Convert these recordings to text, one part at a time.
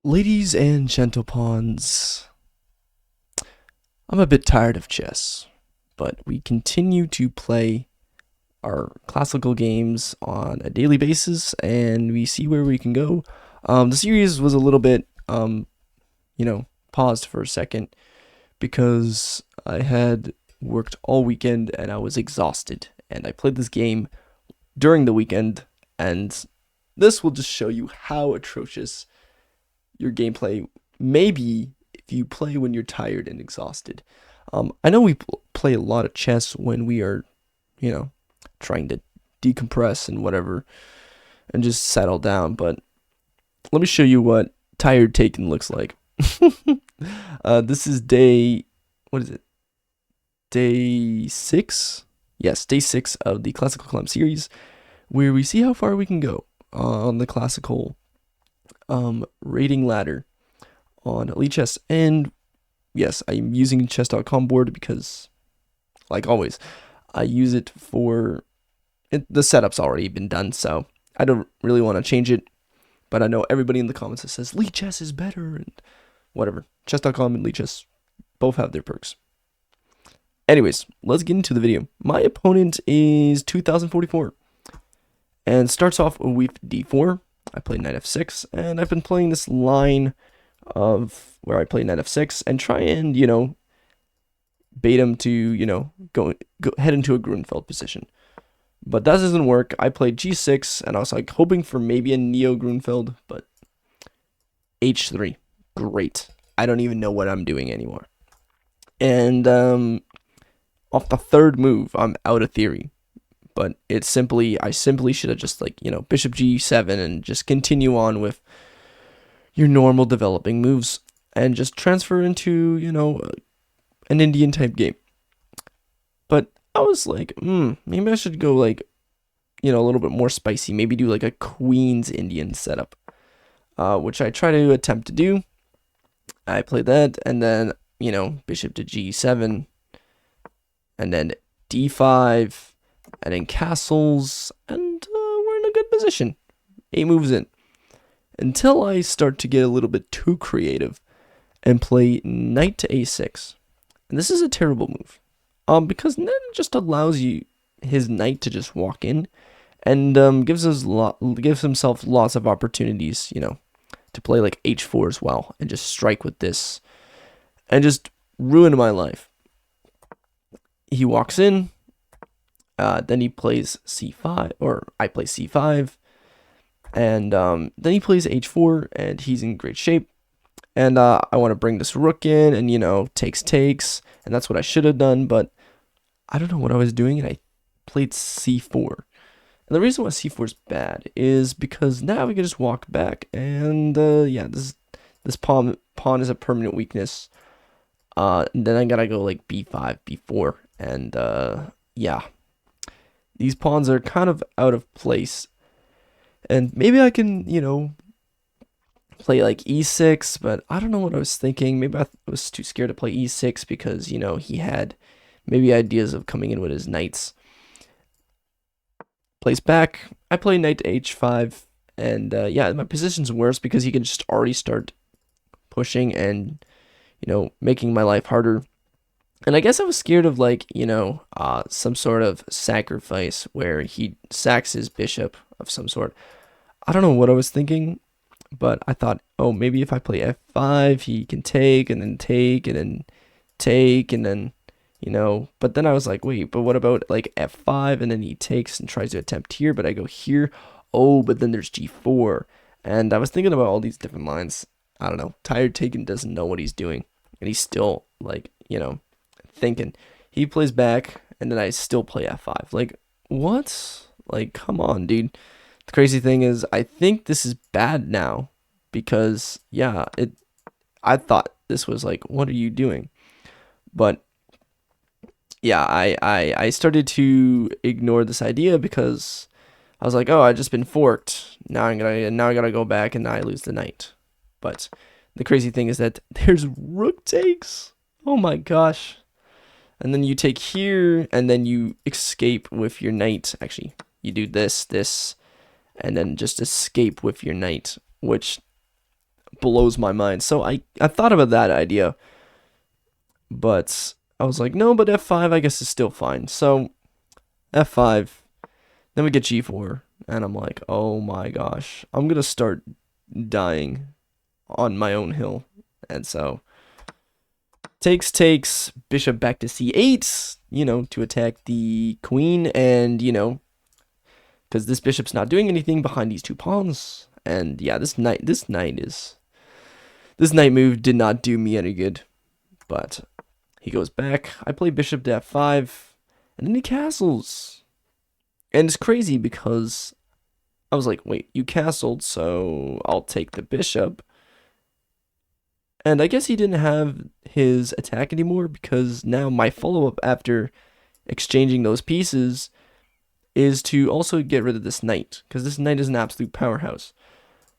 Ladies and gentlepawns, I'm a bit tired of chess, but we continue to play our classical games on a daily basis, and we see where we can go. The series was a little bit, paused for a second because I had worked all weekend and I was exhausted, and I played this game during the weekend, and this will just show you how atrocious your gameplay may be if you play when you're tired and exhausted. I know we play a lot of chess when we are, you know, trying to decompress and whatever and just settle down, but let me show you what tired taken looks like. This is what is it? Day 6? Yes, day 6 of the Classical Climb series, where we see how far we can go on the classical rating ladder on Elite Chess. And yes, I'm using chess.com board because, like always, I use it for the setup's already been done, so I don't really want to change it. But I know everybody in the comments that says Elite Chess is better and whatever. Chess.com and Elite Chess both have their perks. Anyways, let's get into the video. My opponent is 2044 and starts off with d4. I play knight f6, and I've been playing this line of where I play knight f6 and try and, bait him to, go head into a Grunfeld position. But that doesn't work. I played g6, and I was like hoping for maybe a neo Grunfeld, but h3. Great. I don't even know what I'm doing anymore. And off the third move, I'm out of theory. But I simply should have just bishop g7 and just continue on with your normal developing moves and just transfer into, an Indian type game. But I was like, maybe I should go a little bit more spicy. Maybe do like a Queen's Indian setup, which I try to attempt to do. I played that, and then, bishop to g7, and then d5, and then castles, and we're in a good position. 8 moves in. Until I start to get a little bit too creative and play knight to a6. And this is a terrible move. Because then it just allows his knight to just walk in and gives himself lots of opportunities, to play like h4 as well and just strike with this and just ruin my life. He walks in, then he plays c5, or I play c5, and then he plays h4, and he's in great shape. And I want to bring this rook in, and takes, and that's what I should have done, but I don't know what I was doing, and I played c4. And the reason why c4 is bad is because now we can just walk back, and this pawn is a permanent weakness. And then I gotta go like b5, b4, and these pawns are kind of out of place. And maybe I can, play like e6, but I don't know what I was thinking. Maybe I was too scared to play e6 because, he had maybe ideas of coming in with his knights. Plays back. I play knight to h5, and my position's worse because he can just already start pushing and, making my life harder. And I guess I was scared of some sort of sacrifice where he sacks his bishop of some sort. I don't know what I was thinking, but I thought, oh, maybe if I play f5, he can take, and then take, and then take, and then, but then I was like, wait, but what about like f5, and then he takes and tries to attempt here, but I go here. Oh, but then there's g4. And I was thinking about all these different lines. I don't know. Tired Taken doesn't know what he's doing, and he's still thinking. He plays back, and then I still play f5. Like, what? Like, come on, dude. The crazy thing is, I think this is bad now because, I thought this was like, what are you doing? But yeah, I started to ignore this idea because I was like, oh, I just been forked. Now I gotta go back, and now I lose the knight. But the crazy thing is that there's rook takes. Oh my gosh. And then you take here, and then you escape with your knight. Actually, you do this, and then just escape with your knight, which blows my mind. So I thought about that idea, but I was like, no, but f5 I guess is still fine. So f5, then we get g4, and I'm like, oh my gosh, I'm gonna start dying on my own hill. And so takes bishop back to c8, to attack the queen, and because this bishop's not doing anything behind these two pawns. And yeah, this knight move did not do me any good. But he goes back. I play bishop to f5, and then he castles. And it's crazy because I was like, wait, you castled, so I'll take the bishop. And I guess he didn't have his attack anymore, because now my follow-up after exchanging those pieces is to also get rid of this knight, because this knight is an absolute powerhouse.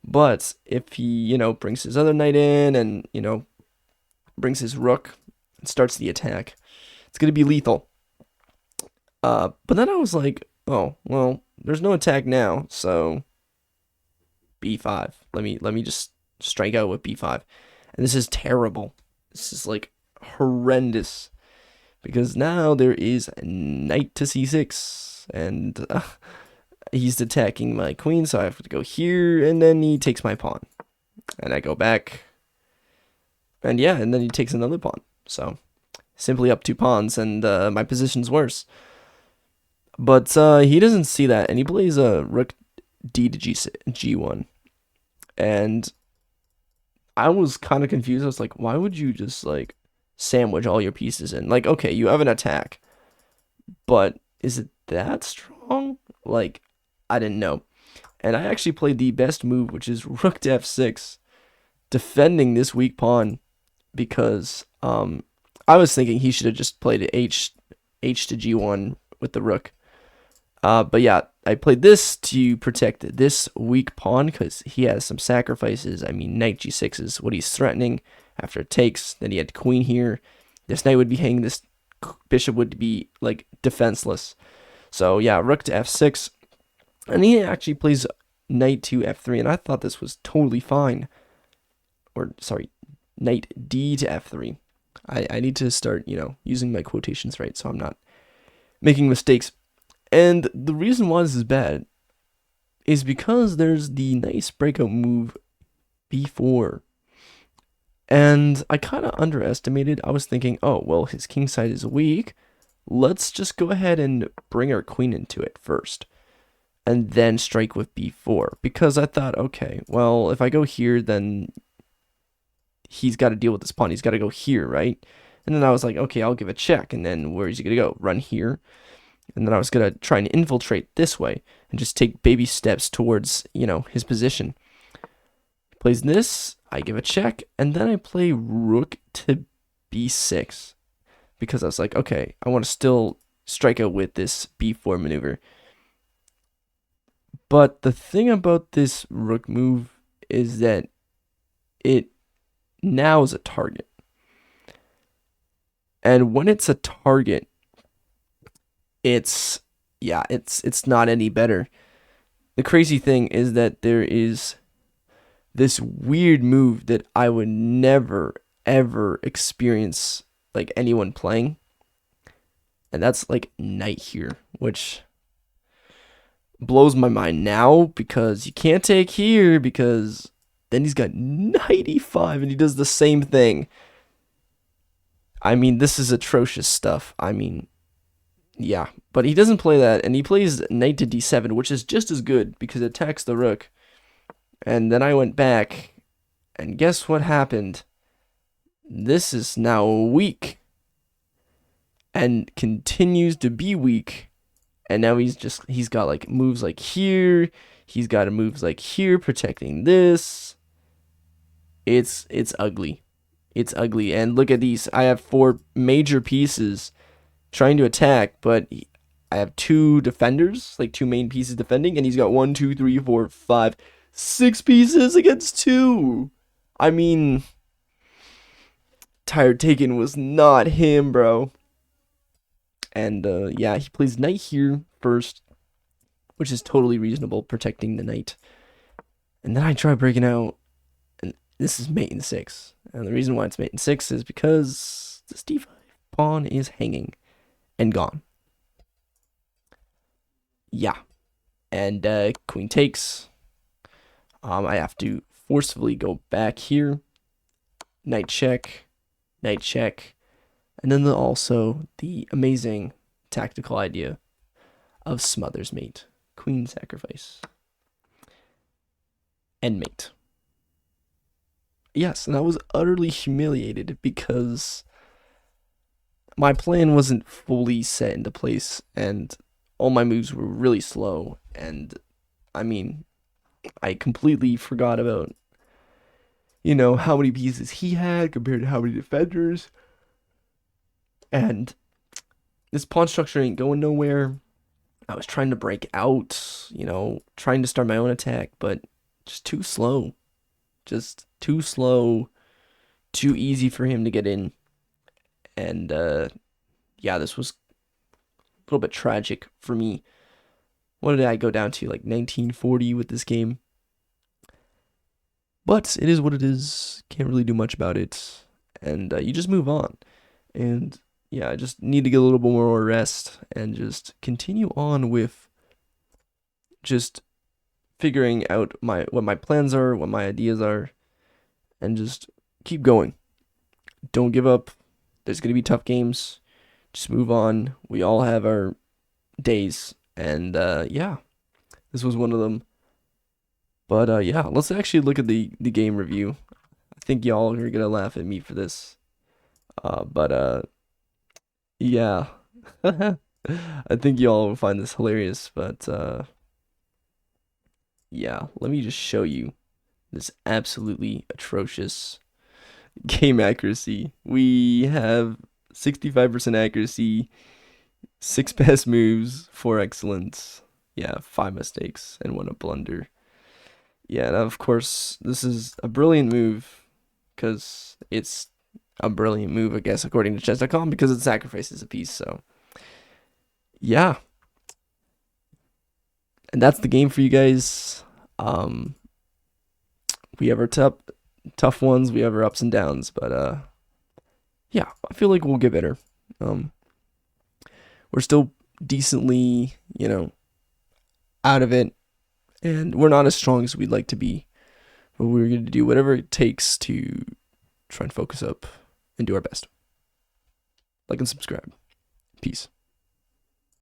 But if he, brings his other knight in and, brings his rook and starts the attack, it's going to be lethal. But then I was like, oh, well, there's no attack now, so b5. Let me just strike out with b5. And this is terrible. This is like horrendous, because now there is knight to c6, and he's attacking my queen, so I have to go here, and then he takes my pawn, and I go back, and yeah, and then he takes another pawn. So simply up 2 pawns, and my position's worse. But he doesn't see that, and he plays a rook d to g1, and I was kind of confused. I was like, why would you just like sandwich all your pieces in? Like, okay, you have an attack, but is it that strong? Like, I didn't know. And I actually played the best move, which is rook to f6, defending this weak pawn, because I was thinking he should have just played h to g1 with the rook. But yeah, I played this to protect this weak pawn, because he has some sacrifices. I mean, knight g6 is what he's threatening after it takes. Then he had queen here. This knight would be hanging. This bishop would be like defenseless. So yeah, rook to f6. And he actually plays knight to f3, and I thought this was totally fine. Or, sorry, knight d to f3. I need to start, using my quotations right, so I'm not making mistakes. And the reason why this is bad is because there's the nice breakout move b4. And I kind of underestimated. I was thinking, oh, well, his king side is weak. Let's just go ahead and bring our queen into it first, and then strike with b4. Because I thought, okay, well, if I go here, then he's got to deal with this pawn. He's got to go here, right? And then I was like, okay, I'll give a check. And then where is he going to go? Run here. And then I was going to try and infiltrate this way and just take baby steps towards, his position. He plays this, I give a check, and then I play rook to b6, because I was like, okay, I want to still strike out with this b4 maneuver. But the thing about this rook move is that it now is a target. And when it's a target, it's not any better. The crazy thing is that there is this weird move that I would never ever experience like anyone playing, and that's like knight here, which blows my mind now, because you can't take here, because then he's got knight e5 and he does the same thing. I mean, this is atrocious stuff. I mean, yeah, but he doesn't play that, and he plays knight to d7, which is just as good because it attacks the rook. And then I went back, and guess what happened? This is now weak, and continues to be weak. And now he's got like moves like here. He's got moves like here, protecting this. It's ugly. It's ugly. And look at these. I have 4 major pieces trying to attack, but I have 2 defenders, like 2 main pieces defending, and he's got 1, 2, 3, 4, 5, 6 pieces against 2. I mean, Tired Taken was not him, bro. And yeah, he plays knight here first, which is totally reasonable, protecting the knight. And then I try breaking out, and this is mate in 6. And the reason why it's mate in 6 is because this d5 pawn is hanging and gone. Yeah. And queen takes. I have to forcefully go back here. Knight check. Knight check. And then also the amazing tactical idea of Smother's mate. Queen sacrifice. And mate. Yes, and I was utterly humiliated because my plan wasn't fully set into place and all my moves were really slow. And I mean, I completely forgot about, how many pieces he had compared to how many defenders. And this pawn structure ain't going nowhere. I was trying to break out, trying to start my own attack, but just too slow. Just too slow, too easy for him to get in. And yeah, this was a little bit tragic for me. What did I go down to? Like 1940 with this game. But it is what it is. Can't really do much about it. And you just move on. And yeah, I just need to get a little bit more rest and just continue on with just figuring out what my plans are, what my ideas are, and just keep going. Don't give up. There's going to be tough games. Just move on. We all have our days. And yeah, this was one of them. But yeah, let's actually look at the game review. I think y'all are going to laugh at me for this. But yeah. I think y'all will find this hilarious, but yeah, let me just show you this absolutely atrocious game accuracy. We have 65% accuracy, 6 pass moves, 4 excellence. Yeah, 5 mistakes and 1 a blunder. Yeah, and of course, this is a brilliant move because it's a brilliant move, I guess, according to chess.com, because it sacrifices a piece. So, yeah. And that's the game for you guys. We have our tough ones, we have our ups and downs, but yeah, I feel like we'll get better. We're still decently, out of it, and we're not as strong as we'd like to be. But we're going to do whatever it takes to try and focus up and do our best. Like and subscribe. Peace.